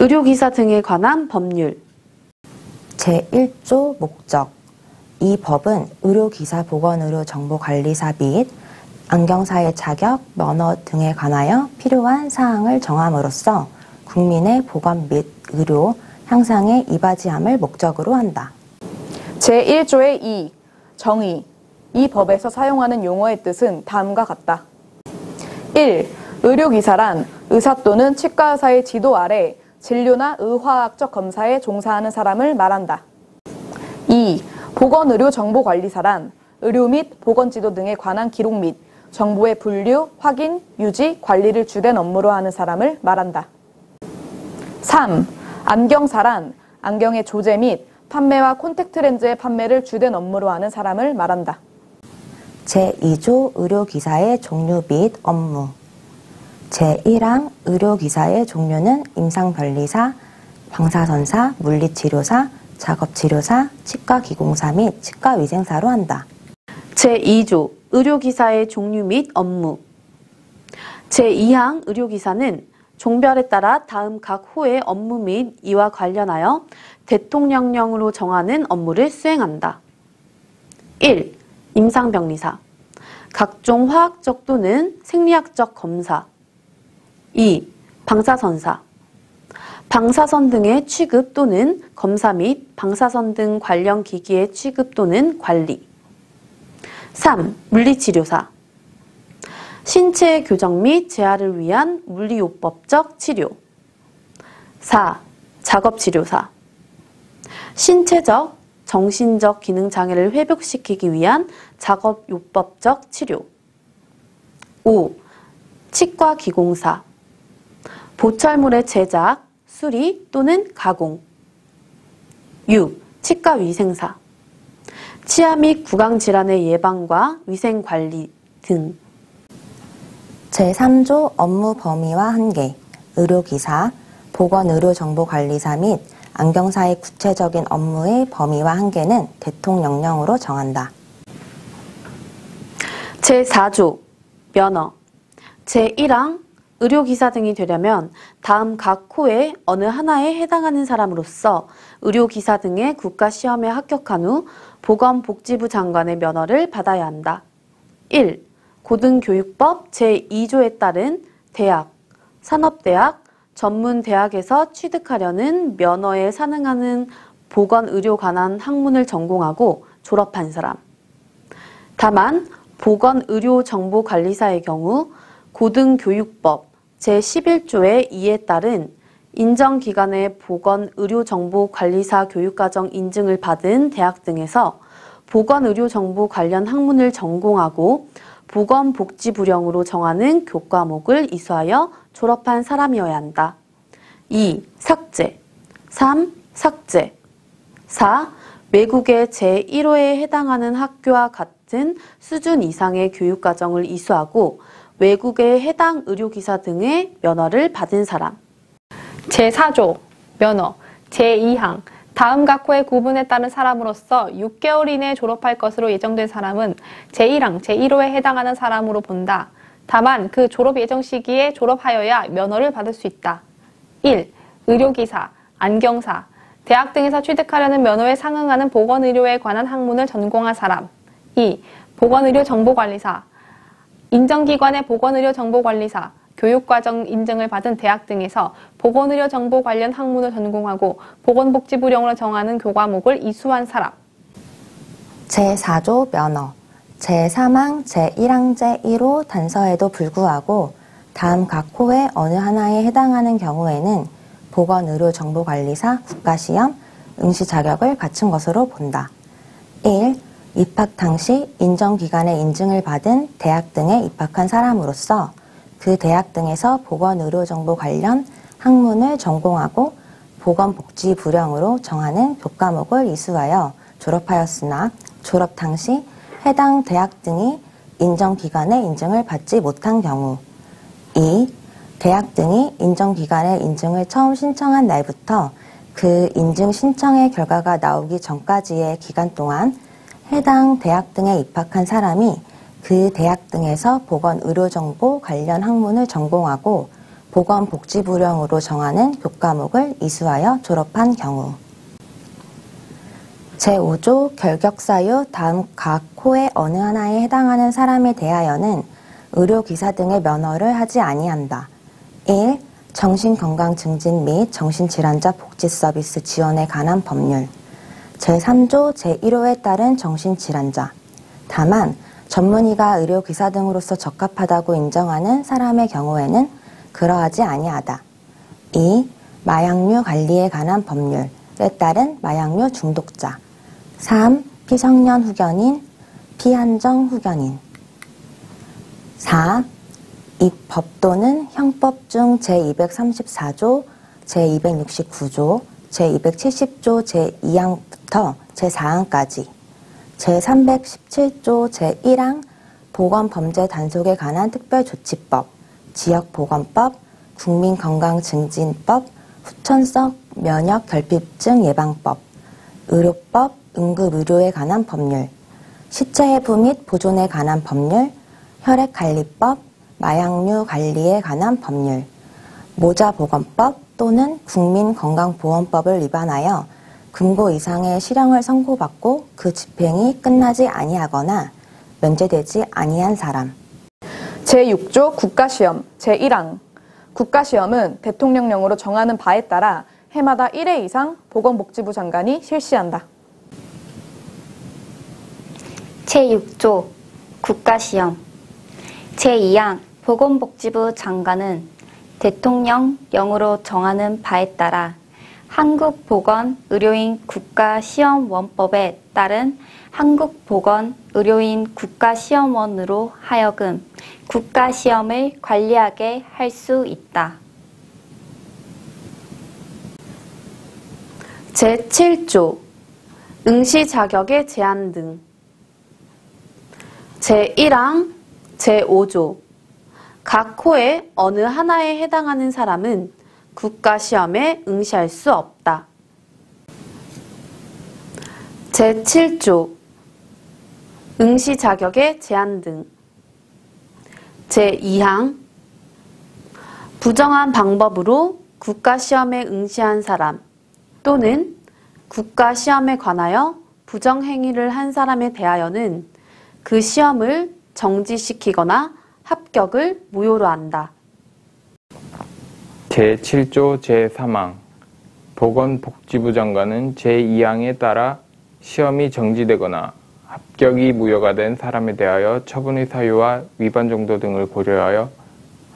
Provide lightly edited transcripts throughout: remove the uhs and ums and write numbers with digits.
의료기사 등에 관한 법률. 제1조 목적. 이 법은 의료기사 보건의료정보관리사 및 안경사의 자격, 면허 등에 관하여 필요한 사항을 정함으로써 국민의 보건 및 의료 향상에 이바지함을 목적으로 한다. 제1조의 2. 정의. 이 법에서 사용하는 용어의 뜻은 다음과 같다. 1. 의료기사란 의사 또는 치과의사의 지도 아래 진료나 의화학적 검사에 종사하는 사람을 말한다. 2. 보건의료정보관리사란 의료 및 보건지도 등에 관한 기록 및 정보의 분류, 확인, 유지, 관리를 주된 업무로 하는 사람을 말한다. 3. 안경사란 안경의 조제 및 판매와 콘택트 렌즈의 판매를 주된 업무로 하는 사람을 말한다. 제2조 의료기사의 종류 및 업무. 제1항 의료기사의 종류는 임상변리사, 방사선사, 물리치료사, 작업치료사, 치과기공사 및 치과위생사로 한다. 제2조 의료기사의 종류 및 업무. 제2항 의료기사는 종별에 따라 다음 각 호의 업무 및 이와 관련하여 대통령령으로 정하는 업무를 수행한다. 1. 임상병리사. 각종 화학적 또는 생리학적 검사. 2. 방사선사. 방사선 등의 취급 또는 검사 및 방사선 등 관련 기기의 취급 또는 관리. 3. 물리치료사. 신체의 교정 및 재활을 위한 물리요법적 치료. 4. 작업치료사. 신체적, 정신적 기능장애를 회복시키기 위한 작업요법적 치료. 5. 치과기공사. 보철물의 제작, 수리 또는 가공. 6. 치과위생사. 치아 및 구강질환의 예방과 위생관리 등. 제3조 업무 범위와 한계. 의료기사, 보건의료정보관리사 및 안경사의 구체적인 업무의 범위와 한계는 대통령령으로 정한다. 제4조 면허. 제1항 의료기사 등이 되려면 다음 각 호의 어느 하나에 해당하는 사람으로서 의료기사 등의 국가시험에 합격한 후 보건복지부 장관의 면허를 받아야 한다. 1. 고등교육법 제2조에 따른 대학, 산업대학, 전문대학에서 취득하려는 면허에 산응하는 보건의료 관한 학문을 전공하고 졸업한 사람. 다만 보건의료정보관리사의 경우 고등교육법 제11조의 2에 따른 인정기관의 보건의료정보관리사 교육과정 인증을 받은 대학 등에서 보건의료정보 관련 학문을 전공하고 보건복지부령으로 정하는 교과목을 이수하여 졸업한 사람이어야 한다. 2. 삭제. 3. 삭제. 4. 외국의 제1호에 해당하는 학교와 같은 수준 이상의 교육과정을 이수하고 외국의 해당 의료기사 등의 면허를 받은 사람. 제4조 면허 제2항 다음 각 호의 구분에 따른 사람으로서 6개월 이내에 졸업할 것으로 예정된 사람은 제1항 제1호에 해당하는 사람으로 본다. 다만 그 졸업 예정 시기에 졸업하여야 면허를 받을 수 있다. 1. 의료기사, 안경사, 대학 등에서 취득하려는 면허에 상응하는 보건의료에 관한 학문을 전공한 사람. 2. 보건의료정보관리사, 인정기관의 보건의료정보관리사, 교육과정 인증을 받은 대학 등에서 보건의료정보 관련 학문을 전공하고 보건복지부령으로 정하는 교과목을 이수한 사람. 제4조 면허. 제3항 제1항 제1호 단서에도 불구하고 다음 각 호의 어느 하나에 해당하는 경우에는 보건의료정보관리사 국가시험 응시 자격을 갖춘 것으로 본다. 1. 입학 당시 인정기관의 인증을 받은 대학 등에 입학한 사람으로서 그 대학 등에서 보건의료정보 관련 학문을 전공하고 보건복지부령으로 정하는 교과목을 이수하여 졸업하였으나 졸업 당시 해당 대학 등이 인정기관의 인증을 받지 못한 경우. 2. 대학 등이 인정기관의 인증을 처음 신청한 날부터 그 인증 신청의 결과가 나오기 전까지의 기간 동안 해당 대학 등에 입학한 사람이 그 대학 등에서 보건의료정보 관련 학문을 전공하고 보건복지부령으로 정하는 교과목을 이수하여 졸업한 경우. 제5조 결격사유 다음 각 호의 어느 하나에 해당하는 사람에 대하여는 의료기사 등의 면허를 하지 아니한다. 1. 정신건강 증진 및 정신질환자 복지서비스 지원에 관한 법률. 제3조 제1호에 따른 정신질환자. 다만 전문의가 의료기사 등으로서 적합하다고 인정하는 사람의 경우에는 그러하지 아니하다. 2. 마약류 관리에 관한 법률에 따른 마약류 중독자. 3. 피성년 후견인, 피한정 후견인. 4. 이 법도는 형법 중 제234조, 제269조, 제270조 제2항부터 제4항까지, 제317조 제1항 보건범죄 단속에 관한 특별조치법, 지역보건법, 국민건강증진법, 후천성 면역결핍증 예방법, 의료법, 응급의료에 관한 법률, 시체해부 및 보존에 관한 법률, 혈액관리법, 마약류 관리에 관한 법률, 모자보건법 또는 국민건강보험법을 위반하여 금고 이상의 실형을 선고받고 그 집행이 끝나지 아니하거나 면제되지 아니한 사람. 제6조 국가시험 제1항 국가시험은 대통령령으로 정하는 바에 따라 해마다 1회 이상 보건복지부 장관이 실시한다. 제6조 국가시험 제2항 보건복지부 장관은 대통령령으로 정하는 바에 따라 한국보건의료인 국가시험원법에 따른 한국보건의료인 국가시험원으로 하여금 국가시험을 관리하게 할 수 있다. 제7조 응시 자격의 제한 등. 제1항 제5조 각 호의 어느 하나에 해당하는 사람은 국가시험에 응시할 수 없다. 제7조 응시 자격의 제한 등. 제2항 부정한 방법으로 국가시험에 응시한 사람 또는 국가시험에 관하여 부정행위를 한 사람에 대하여는 그 시험을 정지시키거나 합격을 무효로 한다. 제7조 제3항 보건복지부 장관은 제2항에 따라 시험이 정지되거나 합격이 무효가 된 사람에 대하여 처분의 사유와 위반 정도 등을 고려하여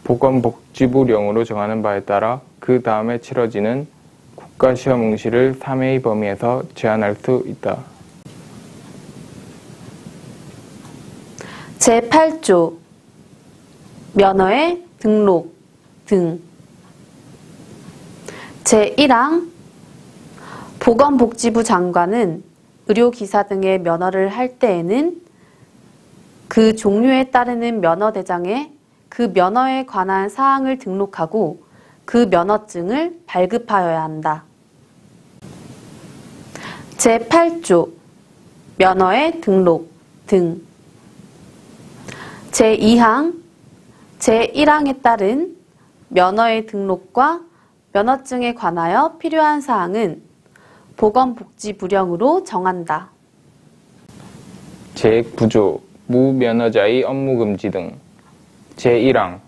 보건복지부령으로 정하는 바에 따라 그 다음에 치러지는 국가시험 응시를 3회의 범위에서 제한할 수 있다. 제8조 면허의 등록 등. 제1항 보건복지부 장관은 의료기사 등의 면허를 할 때에는 그 종류에 따르는 면허대장에 그 면허에 관한 사항을 등록하고 그 면허증을 발급하여야 한다. 제8조 면허의 등록 등. 제2항, 제1항에 따른 면허의 등록과 면허증에 관하여 필요한 사항은 보건복지부령으로 정한다. 제9조 무면허자의 업무금지 등. 제1항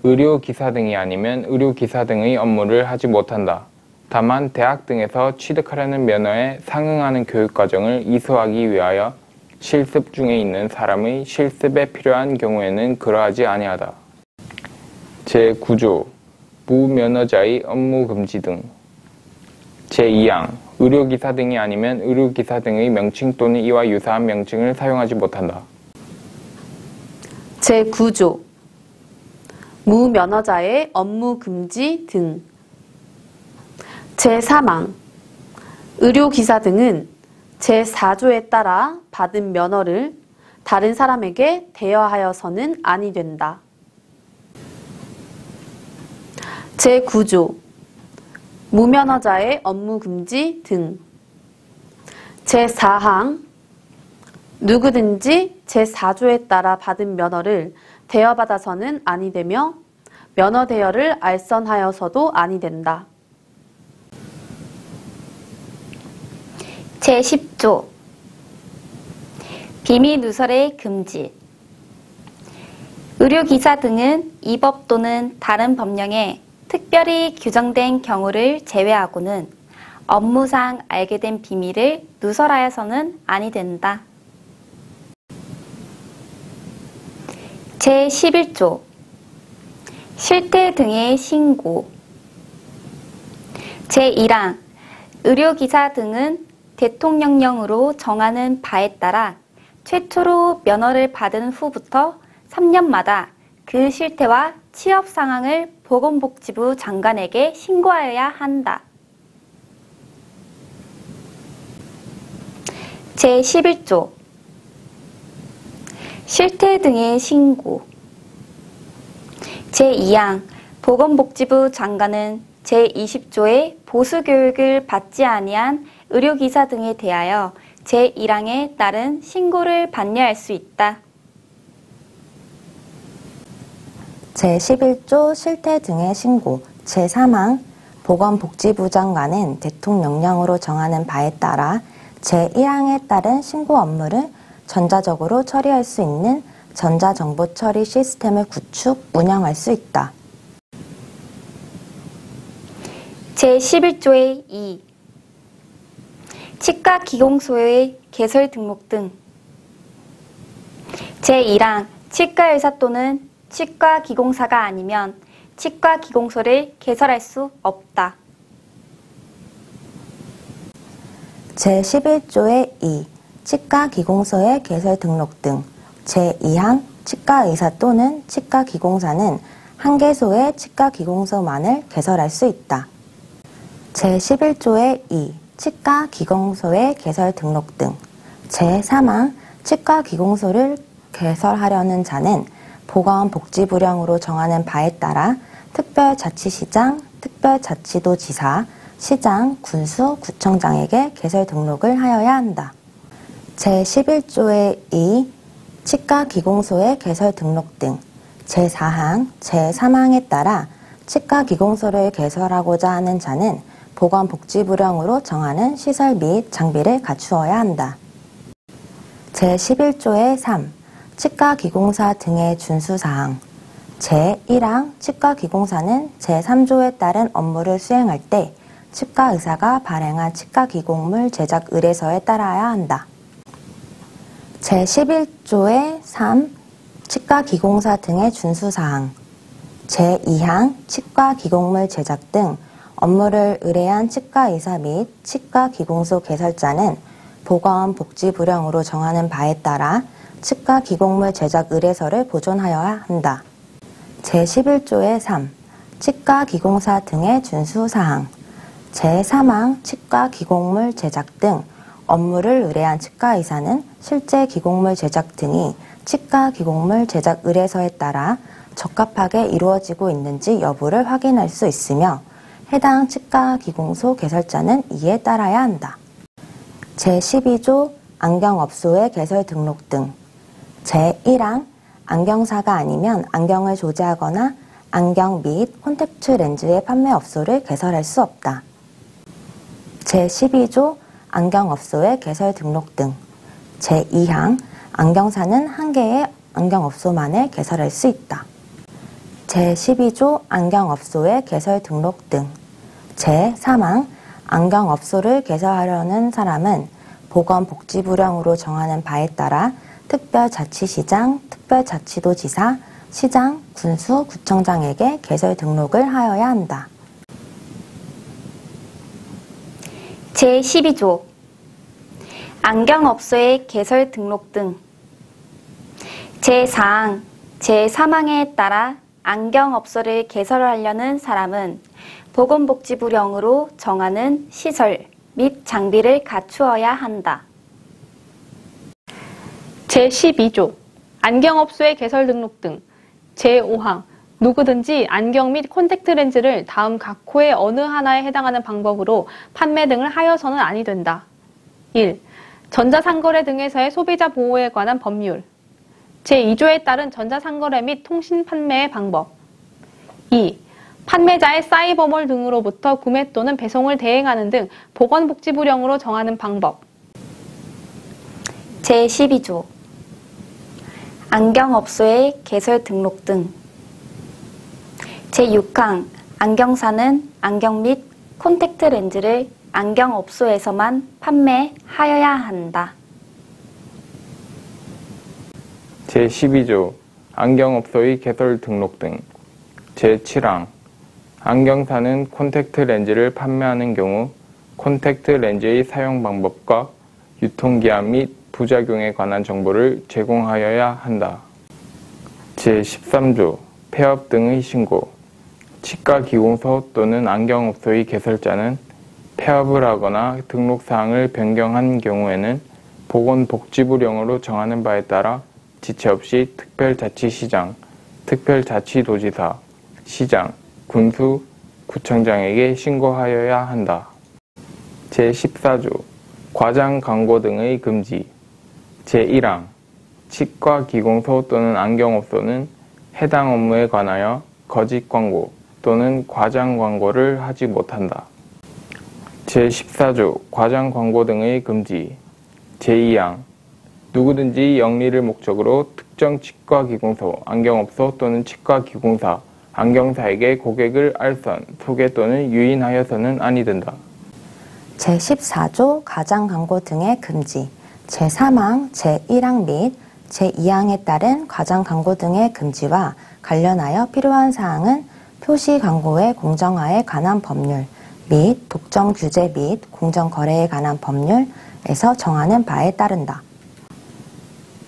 의료기사 등이 아니면 의료기사 등의 업무를 하지 못한다. 다만 대학 등에서 취득하려는 면허에 상응하는 교육과정을 이수하기 위하여 실습 중에 있는 사람의 실습에 필요한 경우에는 그러하지 아니하다. 제9조 무면허자의 업무금지 등. 제2항 의료기사 등이 아니면 의료기사 등의 명칭 또는 이와 유사한 명칭을 사용하지 못한다. 제9조 무면허자의 업무금지 등. 제3항 의료기사 등은 제4조에 따라 받은 면허를 다른 사람에게 대여하여서는 아니 된다. 제9조 무면허자의 업무금지 등. 제4항 누구든지 제4조에 따라 받은 면허를 대여받아서는 아니 되며 면허 대여를 알선하여서도 아니 된다. 제10조 비밀 누설의 금지. 의료기사 등은 이 법 또는 다른 법령에 특별히 규정된 경우를 제외하고는 업무상 알게 된 비밀을 누설하여서는 아니 된다. 제11조 실태 등의 신고. 제1항 의료기사 등은 대통령령으로 정하는 바에 따라 최초로 면허를 받은 후부터 3년마다 그 실태와 취업 상황을 보건복지부 장관에게 신고하여야 한다. 제11조 실태 등의 신고. 제2항 보건복지부 장관은 제20조의 보수교육을 받지 아니한 의료기사 등에 대하여 제1항에 따른 신고를 반려할 수 있다. 제11조 실태 등의 신고. 제3항 보건복지부 장관은 대통령령으로 정하는 바에 따라 제1항에 따른 신고 업무를 전자적으로 처리할 수 있는 전자정보처리 시스템을 구축, 운영할 수 있다. 제11조의 2 치과기공소의 개설 등록 등. 제1항 치과의사 또는 치과기공사가 아니면 치과기공소를 개설할 수 없다. 제11조의 2 치과기공소의 개설 등록 등. 제2항 치과의사 또는 치과기공사는 한 개소의 치과기공소만을 개설할 수 있다. 제11조의 2 치과기공소의 개설 등록 등. 제3항 치과기공소를 개설하려는 자는 보건복지부령으로 정하는 바에 따라 특별자치시장, 특별자치도지사, 시장, 군수, 구청장에게 개설 등록을 하여야 한다. 제11조의 2 치과기공소의 개설 등록 등. 제4항, 제3항에 따라 치과기공소를 개설하고자 하는 자는 보건복지부령으로 정하는 시설 및 장비를 갖추어야 한다. 제11조의 3 치과기공사 등의 준수사항. 제1항 치과기공사는 제3조에 따른 업무를 수행할 때 치과의사가 발행한 치과기공물 제작 의뢰서에 따라야 한다. 제11조의 3 치과기공사 등의 준수사항. 제2항 치과기공물 제작 등 업무를 의뢰한 치과의사 및 치과기공소 개설자는 보건복지부령으로 정하는 바에 따라 치과기공물 제작 의뢰서를 보존하여야 한다. 제11조의 3 치과기공사 등의 준수사항. 제3항 치과기공물 제작 등 업무를 의뢰한 치과의사는 실제 기공물 제작 등이 치과기공물 제작 의뢰서에 따라 적합하게 이루어지고 있는지 여부를 확인할 수 있으며 해당 치과기공소 개설자는 이에 따라야 한다. 제12조 안경업소의 개설 등록 등. 제1항 안경사가 아니면 안경을 조제하거나 안경 및 콘택트 렌즈의 판매업소를 개설할 수 없다. 제12조 안경업소의 개설 등록 등. 제2항 안경사는 한 개의 안경업소만을 개설할 수 있다. 제12조 안경업소의 개설 등록 등. 제3항 안경업소를 개설하려는 사람은 보건복지부령으로 정하는 바에 따라 특별자치시장, 특별자치도지사, 시장, 군수, 구청장에게 개설 등록을 하여야 한다. 제12조 안경업소의 개설 등록 등. 제4항, 제3항에 따라 안경업소를 개설하려는 사람은 보건복지부령으로 정하는 시설 및 장비를 갖추어야 한다. 제12조 안경업소의 개설 등록 등. 제5항 누구든지 안경 및 콘택트 렌즈를 다음 각 호의 어느 하나에 해당하는 방법으로 판매 등을 하여서는 아니 된다. 1. 전자상거래 등에서의 소비자 보호에 관한 법률. 제2조에 따른 전자상거래 및 통신 판매의 방법. 2. 판매자의 사이버몰 등으로부터 구매 또는 배송을 대행하는 등 보건복지부령으로 정하는 방법. 제12조 안경업소의 개설 등록 등. 제6항 안경사는 안경 및 콘택트 렌즈를 안경업소에서만 판매하여야 한다. 제12조 안경업소의 개설 등록 등. 제7항 안경사는 콘택트 렌즈를 판매하는 경우 콘택트 렌즈의 사용 방법과 유통기한 및 부작용에 관한 정보를 제공하여야 한다. 제13조 폐업 등의 신고. 치과기공소 또는 안경업소의 개설자는 폐업을 하거나 등록사항을 변경한 경우에는 보건복지부령으로 정하는 바에 따라 지체 없이 특별자치시장, 특별자치도지사, 시장, 군수, 구청장에게 신고하여야 한다. 제14조 과장 광고 등의 금지. 제1항 치과기공소 또는 안경업소는 해당 업무에 관하여 거짓 광고 또는 과장 광고를 하지 못한다. 제14조 과장 광고 등의 금지. 제2항 누구든지 영리를 목적으로 특정 치과기공소, 안경업소 또는 치과기공사, 안경사에게 고객을 알선, 소개 또는 유인하여서는 아니 된다. 제14조 가장 광고 등의 금지. 제3항, 제1항 및 제2항에 따른 과장 광고 등의 금지와 관련하여 필요한 사항은 표시 광고의 공정화에 관한 법률 및 독점 규제 및 공정거래에 관한 법률에서 정하는 바에 따른다.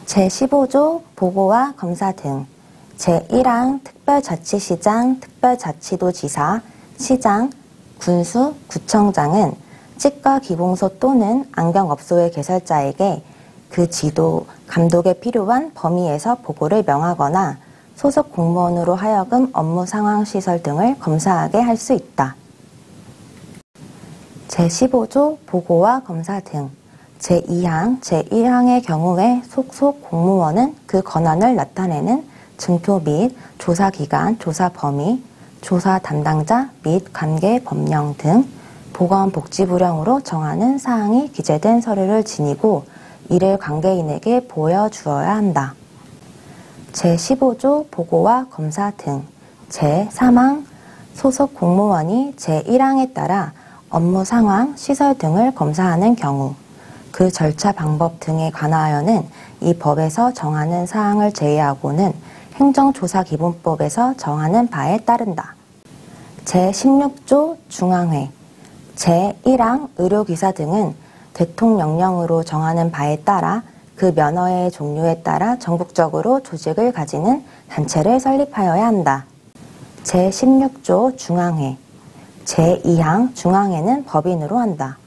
제15조 보고와 검사 등. 제1항 특별자치시장, 특별자치도지사, 시장, 군수, 구청장은 치과기공소 또는 안경업소의 개설자에게 그 지도, 감독에 필요한 범위에서 보고를 명하거나 소속 공무원으로 하여금 업무 상황 시설 등을 검사하게 할 수 있다. 제15조 보고와 검사 등. 제2항, 제1항의 경우에 속속 공무원은 그 권한을 나타내는 증표 및 조사기간, 조사 범위, 조사 담당자 및 관계 법령 등 보건복지부령으로 정하는 사항이 기재된 서류를 지니고 이를 관계인에게 보여주어야 한다. 제15조 보고와 검사 등. 제3항 소속 공무원이 제1항에 따라 업무 상황, 시설 등을 검사하는 경우 그 절차 방법 등에 관하여는 이 법에서 정하는 사항을 제외하고는 행정조사기본법에서 정하는 바에 따른다. 제16조 중앙회. 제1항 의료기사 등은 대통령령으로 정하는 바에 따라 그 면허의 종류에 따라 전국적으로 조직을 가지는 단체를 설립하여야 한다. 제16조 중앙회. 제2항 중앙회는 법인으로 한다.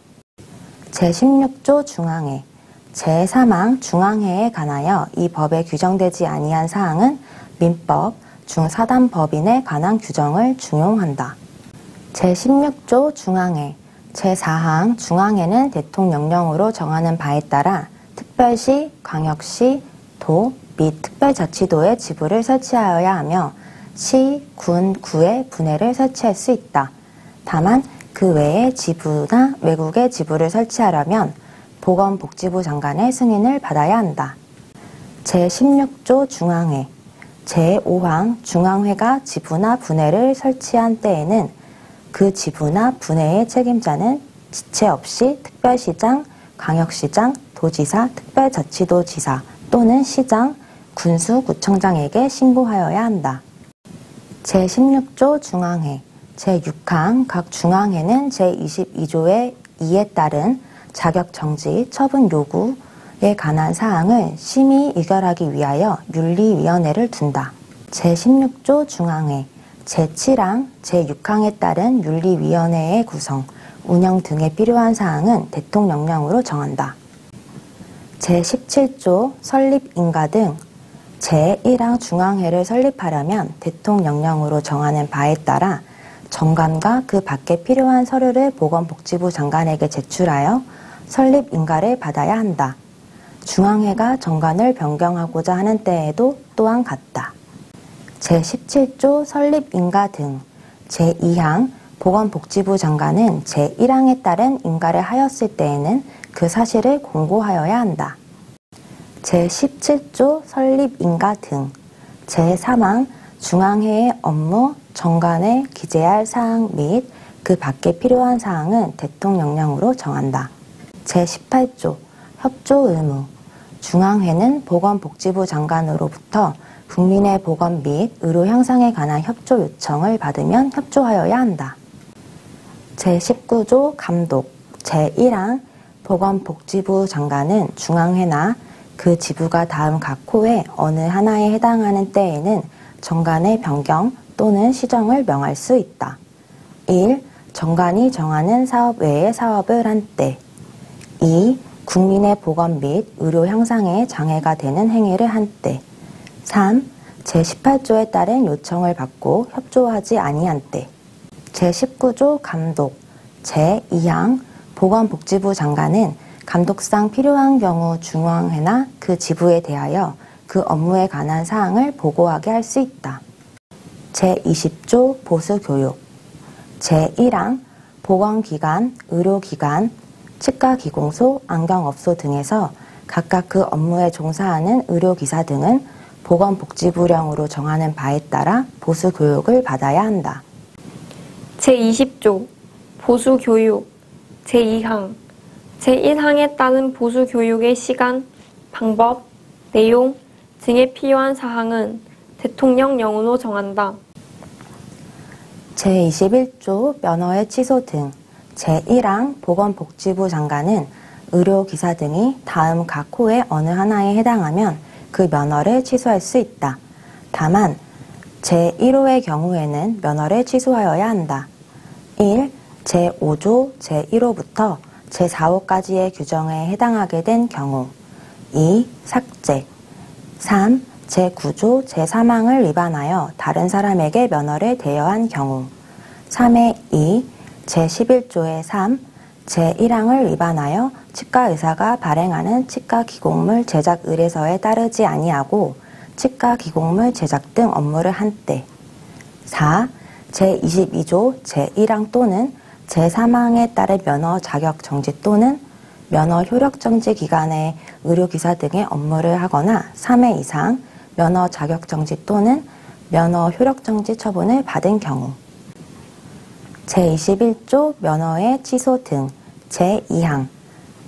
제16조 중앙회. 제3항 중앙회에 관하여 이 법에 규정되지 아니한 사항은 민법, 중사단법인에 관한 규정을 준용한다. 제16조 중앙회. 제4항 중앙회는 대통령령으로 정하는 바에 따라 특별시, 광역시, 도 및 특별자치도에 지부를 설치하여야 하며 시, 군, 구에 분회를 설치할 수 있다. 다만 그 외에 지부나 외국에 지부를 설치하려면 보건복지부 장관의 승인을 받아야 한다. 제16조 중앙회. 제5항 중앙회가 지부나 분회를 설치한 때에는 그 지부나 분회의 책임자는 지체 없이 특별시장, 광역시장, 도지사, 특별자치도지사 또는 시장, 군수, 구청장에게 신고하여야 한다. 제16조 중앙회. 제6항 각 중앙회는 제22조의 2에 따른 자격정지, 처분 요구에 관한 사항을 심의 의결하기 위하여 윤리위원회를 둔다. 제16조 중앙회. 제7항, 제6항에 따른 윤리위원회의 구성, 운영 등에 필요한 사항은 대통령령으로 정한다. 제17조 설립인가 등. 제1항 중앙회를 설립하려면 대통령령으로 정하는 바에 따라 정관과 그 밖에 필요한 서류를 보건복지부 장관에게 제출하여 설립인가를 받아야 한다. 중앙회가 정관을 변경하고자 하는 때에도 또한 같다. 제17조 설립 인가 등 제2항 보건복지부 장관은 제1항에 따른 인가를 하였을 때에는 그 사실을 공고하여야 한다. 제17조 설립인가 등 제3항 중앙회의 업무 정관에 기재할 사항 및 그 밖에 필요한 사항은 대통령령으로 정한다. 제18조 협조 의무 중앙회는 보건복지부 장관으로부터 국민의 보건 및 의료 향상에 관한 협조 요청을 받으면 협조하여야 한다. 제19조 감독 제1항 보건복지부 장관은 중앙회나 그 지부가 다음 각 호의 어느 하나에 해당하는 때에는 정관의 변경 또는 시정을 명할 수 있다. 1. 정관이 정하는 사업 외의 사업을 한 때. 2. 국민의 보건 및 의료 향상에 장애가 되는 행위를 한 때. 3. 제18조에 따른 요청을 받고 협조하지 아니한 때. 제19조 감독 제2항 보건복지부 장관은 감독상 필요한 경우 중앙회나 그 지부에 대하여 그 업무에 관한 사항을 보고하게 할 수 있다. 제20조 보수교육 제1항 보건기관, 의료기관, 치과기공소, 안경업소 등에서 각각 그 업무에 종사하는 의료기사 등은 보건복지부령으로 정하는 바에 따라 보수교육을 받아야 한다. 제20조 보수교육 제2항 제1항에 따른 보수교육의 시간, 방법, 내용 등에 필요한 사항은 대통령령으로 정한다. 제21조 면허의 취소 등 제1항 보건복지부 장관은 의료기사 등이 다음 각 호의 어느 하나에 해당하면 그 면허를 취소할 수 있다. 다만 제1호의 경우에는 면허를 취소하여야 한다. 1. 제5조 제1호부터 제4호까지의 규정에 해당하게 된 경우 2. 삭제 3. 제9조 제3항을 위반하여 다른 사람에게 면허를 대여한 경우 3의 2. 제11조의 3. 제1항을 위반하여 치과의사가 발행하는 치과기공물 제작 의뢰서에 따르지 아니하고 치과기공물 제작 등 업무를 한 때 4. 제22조 제1항 또는 제3항에 따른 면허 자격 정지 또는 면허 효력 정지 기간에 의료기사 등의 업무를 하거나 3회 이상 면허 자격 정지 또는 면허 효력 정지 처분을 받은 경우 제21조 면허의 취소 등 제2항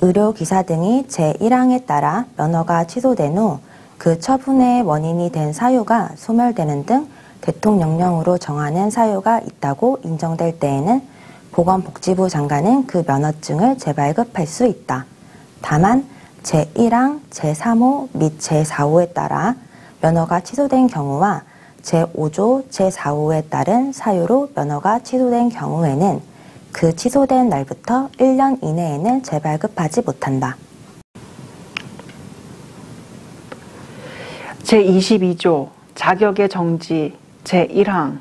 의료기사 등이 제1항에 따라 면허가 취소된 후 그 처분의 원인이 된 사유가 소멸되는 등 대통령령으로 정하는 사유가 있다고 인정될 때에는 보건복지부 장관은 그 면허증을 재발급할 수 있다. 다만 제1항, 제3호 및 제4호에 따라 면허가 취소된 경우와 제5조, 제4호에 따른 사유로 면허가 취소된 경우에는 그 취소된 날부터 1년 이내에는 재발급하지 못한다. 제22조 자격의 정지 제1항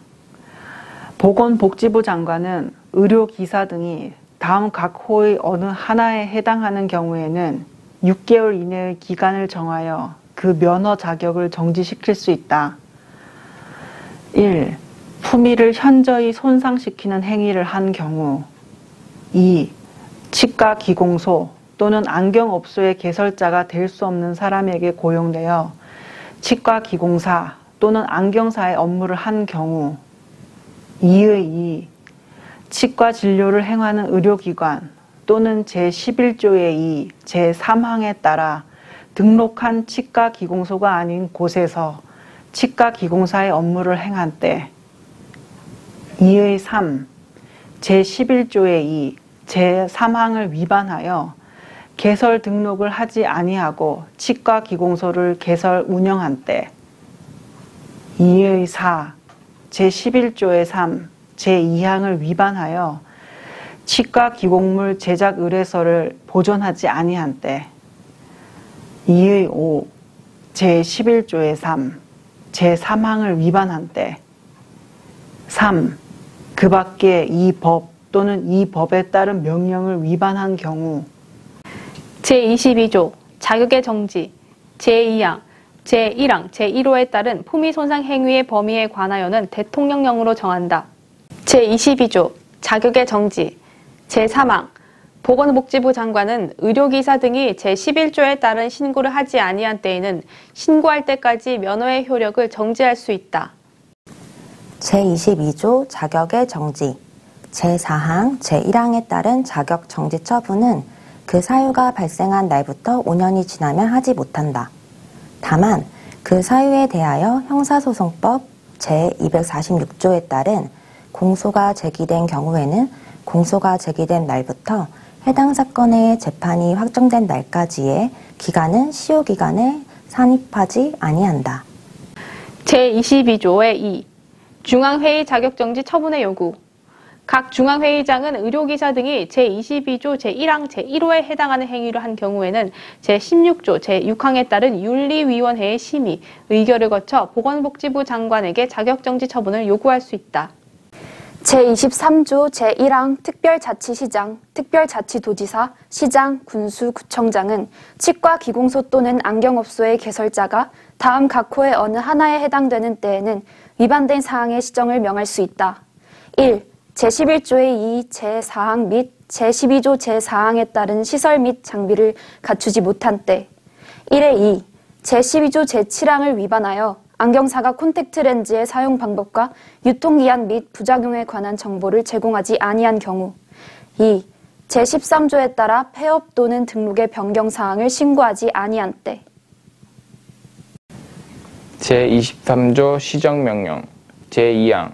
보건복지부 장관은 의료기사 등이 다음 각 호의 어느 하나에 해당하는 경우에는 6개월 이내의 기간을 정하여 그 면허 자격을 정지시킬 수 있다. 1. 품위를 현저히 손상시키는 행위를 한 경우 2. 치과기공소 또는 안경업소의 개설자가 될 수 없는 사람에게 고용되어 치과기공사 또는 안경사의 업무를 한 경우 2의 2. 치과 진료를 행하는 의료기관 또는 제11조의 2, 제3항에 따라 등록한 치과기공소가 아닌 곳에서 치과기공사의 업무를 행한 때 2의 3. 제11조의 2, 제3항을 위반하여 개설 등록을 하지 아니하고 치과기공소를 개설 운영한 때 2의 4. 제11조의 3, 제2항을 위반하여 치과기공물 제작 의뢰서를 보존하지 아니한 때 2의 5. 제11조의 3, 제3항을 위반한 때 3. 그 밖에 이 법 또는 이 법에 따른 명령을 위반한 경우 제22조 자격의 정지 제2항 제1항 제1호에 따른 품위손상 행위의 범위에 관하여는 대통령령으로 정한다. 제22조 자격의 정지. 제3항 보건복지부 장관은 의료기사 등이 제11조에 따른 신고를 하지 아니한 때에는 신고할 때까지 면허의 효력을 정지할 수 있다. 제22조 자격의 정지. 제4항 제1항에 따른 자격 정지 처분은 그 사유가 발생한 날부터 5년이 지나면 하지 못한다. 다만 그 사유에 대하여 형사소송법 제246조에 따른 공소가 제기된 경우에는 공소가 제기된 날부터 해당 사건의 재판이 확정된 날까지의 기간은 시효기간에 산입하지 아니한다. 제22조의 2. 중앙회의 자격정지 처분의 요구. 각 중앙회의장은 의료기사 등이 제22조 제1항 제1호에 해당하는 행위를 한 경우에는 제16조 제6항에 따른 윤리위원회의 심의, 의결을 거쳐 보건복지부 장관에게 자격정지 처분을 요구할 수 있다. 제23조 제1항 특별자치시장, 특별자치도지사, 시장, 군수, 구청장은 치과 기공소 또는 안경업소의 개설자가 다음 각 호의 어느 하나에 해당되는 때에는 위반된 사항의 시정을 명할 수 있다. 1. 제11조의 2, 제4항 및 제12조 제4항에 따른 시설 및 장비를 갖추지 못한 때 1의 2. 제12조 제7항을 위반하여 안경사가 콘택트 렌즈의 사용 방법과 유통기한 및 부작용에 관한 정보를 제공하지 아니한 경우 2. 제13조에 따라 폐업 또는 등록의 변경 사항을 신고하지 아니한 때 제23조 시정명령 제2항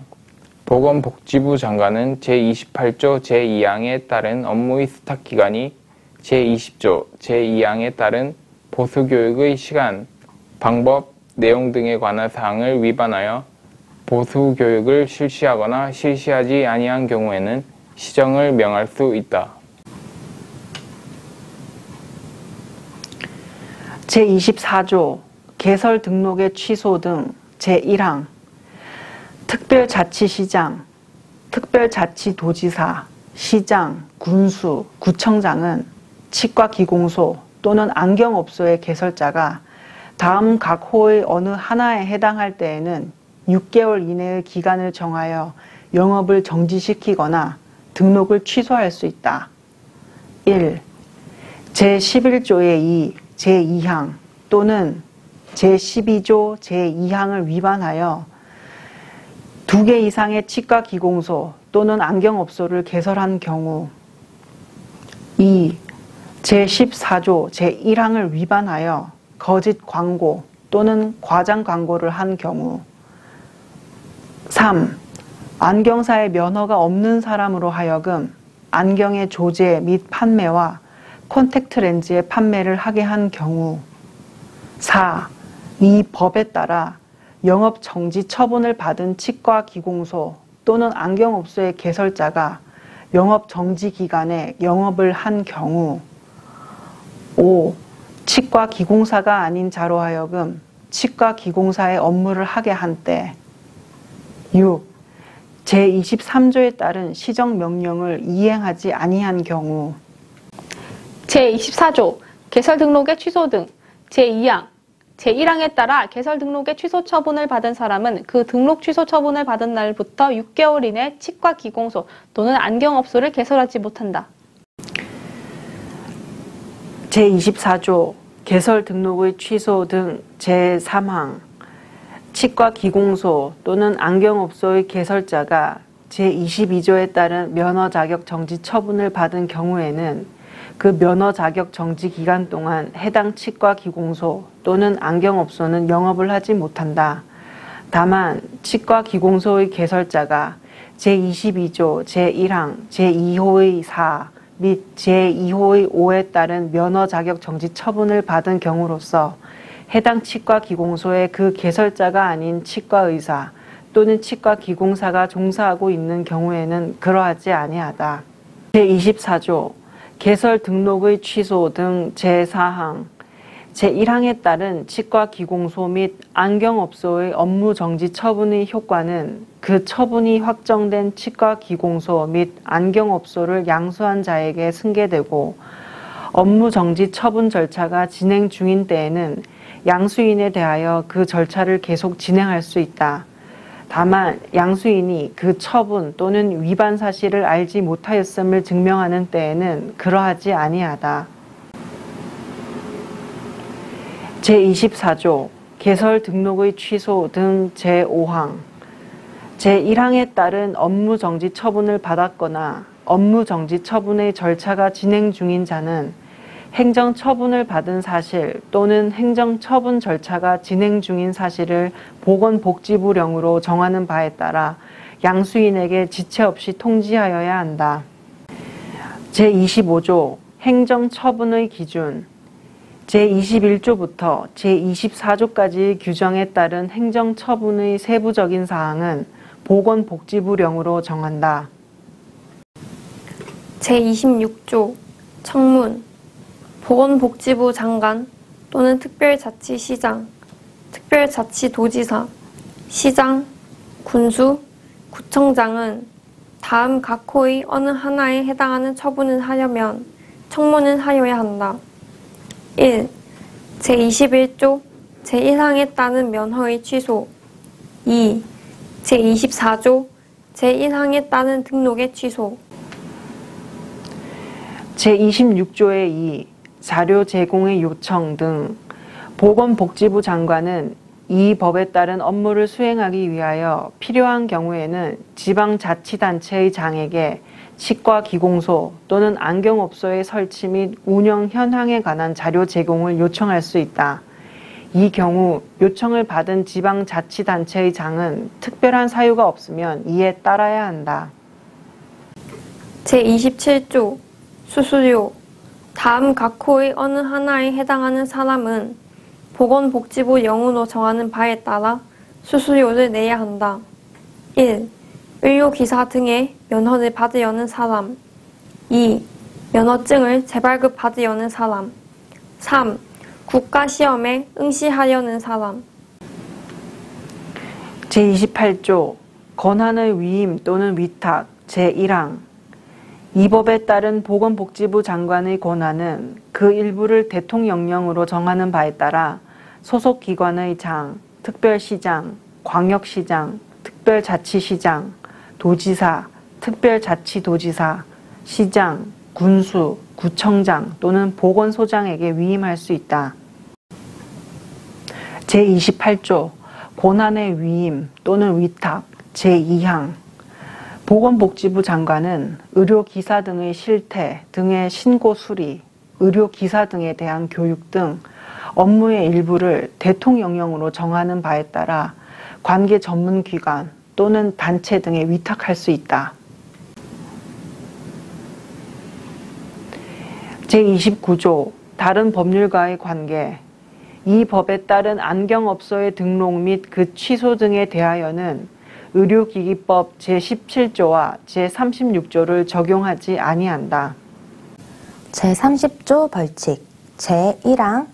보건복지부 장관은 제28조 제2항에 따른 업무의 스탁기간이 제20조 제2항에 따른 보수교육의 시간, 방법, 내용 등에 관한 사항을 위반하여 보수교육을 실시하거나 실시하지 아니한 경우에는 시정을 명할 수 있다. 제24조 개설 등록의 취소 등 제1항 특별자치시장, 특별자치도지사, 시장, 군수, 구청장은 치과기공소 또는 안경업소의 개설자가 다음 각 호의 어느 하나에 해당할 때에는 6개월 이내의 기간을 정하여 영업을 정지시키거나 등록을 취소할 수 있다. 1. 제11조의 2, 제2항 또는 제12조 제2항을 위반하여 2개 이상의 치과기공소 또는 안경업소를 개설한 경우 2. 제14조 제1항을 위반하여 거짓 광고 또는 과장 광고를 한 경우 3. 안경사의 면허가 없는 사람으로 하여금 안경의 조제 및 판매와 콘택트 렌즈의 판매를 하게 한 경우 4. 이 법에 따라 영업 정지 처분을 받은 치과기공소 또는 안경업소의 개설자가 영업 정지 기간에 영업을 한 경우 5. 치과기공사가 아닌 자로 하여금 치과기공사의 업무를 하게 한 때 6. 제23조에 따른 시정명령을 이행하지 아니한 경우 제24조 개설 등록의 취소 등 제2항 제1항에 따라 개설 등록의 취소 처분을 받은 사람은 그 등록 취소 처분을 받은 날부터 6개월 이내 치과기공소 또는 안경업소를 개설하지 못한다. 제24조 개설 등록의 취소 등 제3항 치과기공소 또는 안경업소의 개설자가 제22조에 따른 면허 자격 정지 처분을 받은 경우에는 그 면허 자격 정지 기간 동안 해당 치과기공소 또는 안경업소는 영업을 하지 못한다. 다만 치과기공소의 개설자가 제22조 제1항 제2호의 4 및 제2호의 5에 따른 면허 자격 정지 처분을 받은 경우로서 해당 치과기공소에 그 개설자가 아닌 치과의사 또는 치과기공사가 종사하고 있는 경우에는 그러하지 아니하다. 제24조 개설 등록의 취소 등 제4항 제1항에 따른 치과기공소 및 안경업소의 업무 정지 처분의 효과는 그 처분이 확정된 치과기공소 및 안경업소를 양수한 자에게 승계되고 업무 정지 처분 절차가 진행 중인 때에는 양수인에 대하여 그 절차를 계속 진행할 수 있다. 다만 양수인이 그 처분 또는 위반 사실을 알지 못하였음을 증명하는 때에는 그러하지 아니하다. 제24조 개설 등록의 취소 등 제5항 제1항에 따른 업무 정지 처분을 받았거나 업무 정지 처분의 절차가 진행 중인 자는 행정 처분을 받은 사실 또는 행정 처분 절차가 진행 중인 사실을 보건복지부령으로 정하는 바에 따라 양수인에게 지체 없이 통지하여야 한다. 제25조 행정 처분의 기준 제21조부터 제24조까지의 규정에 따른 행정 처분의 세부적인 사항은 보건복지부령으로 정한다. 제26조 청문 보건복지부 장관 또는 특별자치시장, 특별자치도지사, 시장, 군수, 구청장은 다음 각 호의 어느 하나에 해당하는 처분을 하려면 청문을 하여야 한다. 1. 제21조 제1항에 따른 면허의 취소 2. 제24조 제1항에 따른 등록의 취소 제26조의 2. 자료 제공의 요청 등 보건복지부 장관은 이 법에 따른 업무를 수행하기 위하여 필요한 경우에는 지방자치단체의 장에게 치과기공소 또는 안경업소의 설치 및 운영 현황에 관한 자료 제공을 요청할 수 있다. 이 경우 요청을 받은 지방자치단체의 장은 특별한 사유가 없으면 이에 따라야 한다. 제27조 수수료 다음 각 호의 어느 하나에 해당하는 사람은 보건복지부 령으로 정하는 바에 따라 수수료를 내야 한다. 1. 의료기사 등의 면허를 받으려는 사람 2. 면허증을 재발급 받으려는 사람 3. 국가시험에 응시하려는 사람 제28조 권한의 위임 또는 위탁 제1항 이 법에 따른 보건복지부 장관의 권한은 그 일부를 대통령령으로 정하는 바에 따라 소속기관의 장, 특별시장, 광역시장, 특별자치시장, 도지사, 특별자치도지사, 시장, 군수, 구청장 또는 보건소장에게 위임할 수 있다. 제28조 권한의 위임 또는 위탁 제2항 보건복지부 장관은 의료기사 등의 실태 등의 신고 수리, 의료기사 등에 대한 교육 등 업무의 일부를 대통령령으로 정하는 바에 따라 관계 전문기관 또는 단체 등에 위탁할 수 있다. 제29조 다른 법률과의 관계 이 법에 따른 안경업소의 등록 및 그 취소 등에 대하여는 의료기기법 제17조와 제36조를 적용하지 아니한다. 제30조 벌칙 제1항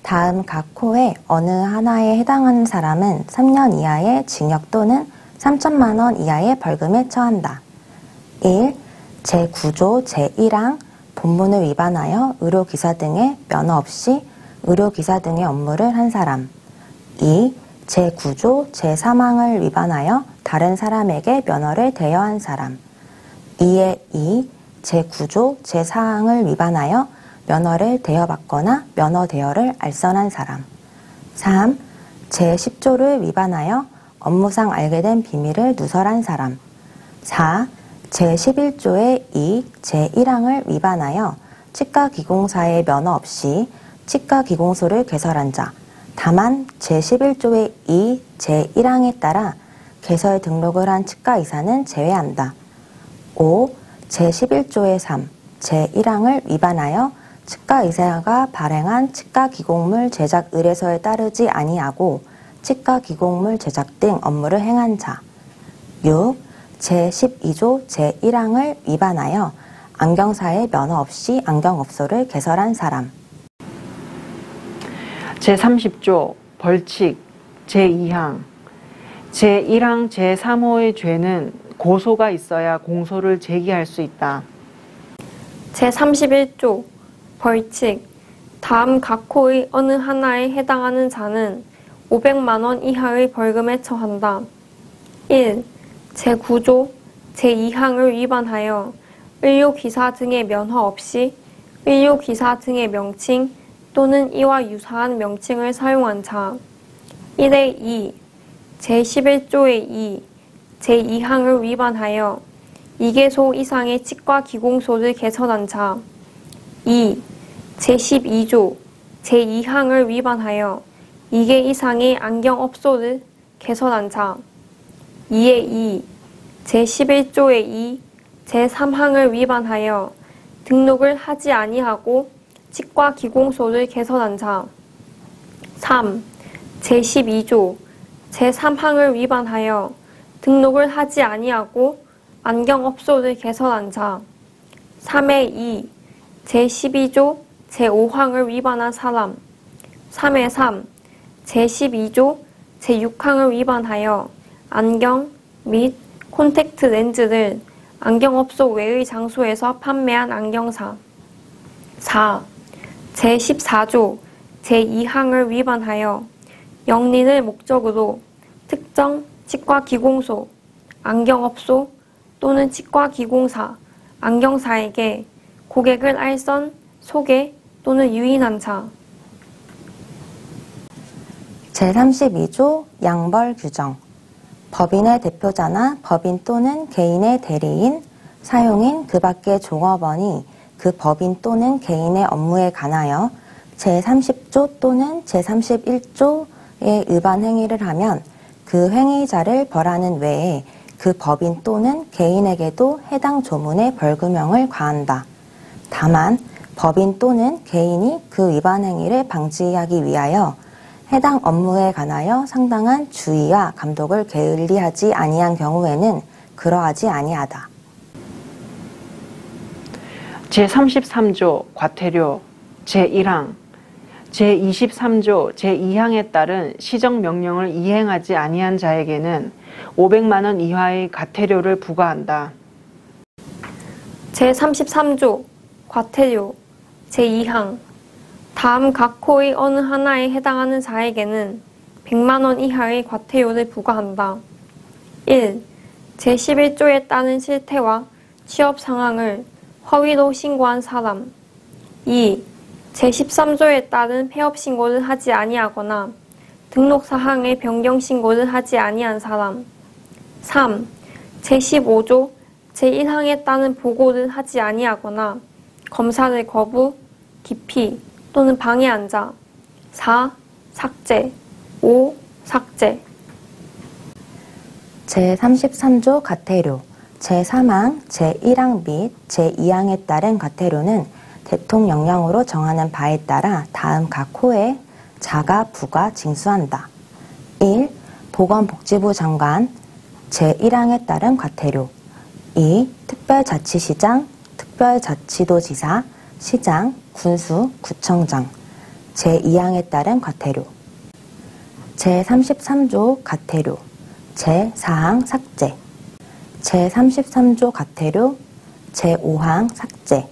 다음 각 호의 어느 하나에 해당하는 사람은 3년 이하의 징역 또는 3천만 원 이하의 벌금에 처한다. 1. 제9조 제1항 본문을 위반하여 의료기사 등의 면허 없이 의료기사 등의 업무를 한 사람 2. 제9조 제3항을 위반하여 다른 사람에게 면허를 대여한 사람 2의 2. 제9조 제4항을 위반하여 면허를 대여받거나 면허 대여를 알선한 사람 3. 제10조를 위반하여 업무상 알게 된 비밀을 누설한 사람 4. 제11조의 2. 제1항을 위반하여 치과기공사의 면허 없이 치과기공소를 개설한 자 다만 제11조의 2. 제1항에 따라 개설 등록을 한 치과의사는 제외한다. 5. 제11조의 3. 제1항을 위반하여 치과의사가 발행한 치과기공물 제작 의뢰서에 따르지 아니하고 치과기공물 제작 등 업무를 행한 자 6. 제12조 제1항을 위반하여 안경사의 면허 없이 안경업소를 개설한 사람 제30조 벌칙 제2항 제1항 제3호의 죄는 고소가 있어야 공소를 제기할 수 있다. 제31조 벌칙. 다음 각 호의 어느 하나에 해당하는 자는 500만 원 이하의 벌금에 처한다. 1. 제9조 제2항을 위반하여 의료기사 등의 면허 없이 의료기사 등의 명칭 또는 이와 유사한 명칭을 사용한 자. 1의 2. 제11조의 2. 제2항을 위반하여 2개소 이상의 치과기공소를 개설한 자. 2. 제12조 제2항을 위반하여 2개 이상의 안경업소를 개설한 자. 2의 2. 제11조의 2. 제3항을 위반하여 등록을 하지 아니하고 치과기공소를 개설한 자. 3. 제12조 제3항을 위반하여 등록을 하지 아니하고 안경업소를 개설한 자. 3의 2. 제12조 제5항을 위반한 사람. 3의 3. 제12조 제6항을 위반하여 안경 및 콘택트 렌즈를 안경업소 외의 장소에서 판매한 안경사. 4. 제14조 제2항을 위반하여 영리를 목적으로 특정 치과기공소, 안경업소 또는 치과기공사, 안경사에게 고객을 알선, 소개 또는 유인한 자. 제32조 양벌 규정. 법인의 대표자나 법인 또는 개인의 대리인, 사용인 그 밖의 종업원이 그 법인 또는 개인의 업무에 관하여 제30조 또는 제31조의 위반 행위를 하면 그 행위자를 벌하는 외에 그 법인 또는 개인에게도 해당 조문의 벌금형을 과한다. 다만 법인 또는 개인이 그 위반 행위를 방지하기 위하여 해당 업무에 관하여 상당한 주의와 감독을 게을리하지 아니한 경우에는 그러하지 아니하다. 제33조 과태료 제1항 제23조 제2항에 따른 시정명령을 이행하지 아니한 자에게는 500만 원 이하의 과태료를 부과한다. 제33조 과태료 제2항. 다음 각 호의 어느 하나에 해당하는 자에게는 100만 원 이하의 과태료를 부과한다. 1. 제11조에 따른 실태와 취업 상황을 허위로 신고한 사람. 2. 제13조에 따른 폐업 신고를 하지 아니하거나 등록 사항의 변경 신고를 하지 아니한 사람. 3. 제15조 제1항에 따른 보고를 하지 아니하거나 검사를 거부, 기피 또는 방해한 자. 4. 삭제. 5. 삭제. 제33조 과태료 제3항, 제1항 및 제2항에 따른 과태료는 대통령령으로 정하는 바에 따라 다음 각 호에 자가 부과 징수한다. 1. 보건복지부 장관 제1항에 따른 과태료. 2. 특별자치시장, 특별자치도지사, 시장, 군수, 구청장 제2항에 따른 과태료. 제33조 과태료 제4항 삭제. 제33조 과태료 제5항 삭제.